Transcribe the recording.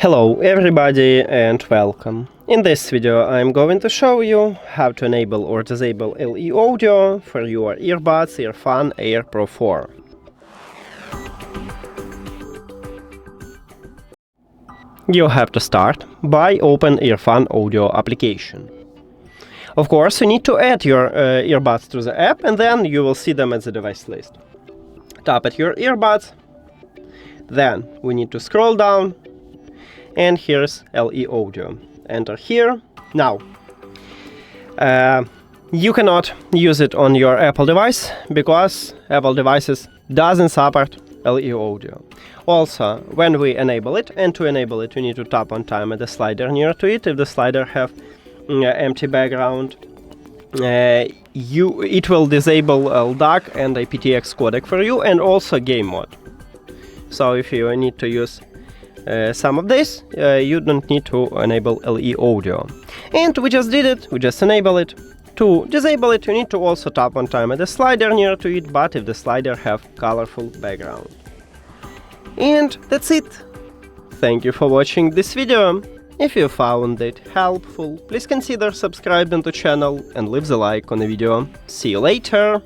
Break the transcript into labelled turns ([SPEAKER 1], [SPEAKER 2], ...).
[SPEAKER 1] Hello everybody and welcome. In this video I'm going to show you how to enable or disable LE audio for your earbuds EARFUN Air Pro 4. You have to start by open EARFUN audio application. Of course, you need to add your earbuds to the app and then you will see them at the device list. Tap at your earbuds, then we need to scroll down, and here's LE audio. Enter here. Now, you cannot use it on your Apple device because Apple devices doesn't support LE audio. Also, when we enable it, and to enable it, you need to tap on time at the slider near to it. If the slider have empty background, it will disable LDAC and aptX codec for you, and also game mode. So if you need to use some of this, you don't need to enable LE audio. And we just did it, we just enable it. To disable it, you need to also tap on time at the slider near to it, but if the slider have colorful background. And that's it. Thank you for watching this video. If you found it helpful, please consider subscribing to the channel and leave the like on the video. See you later!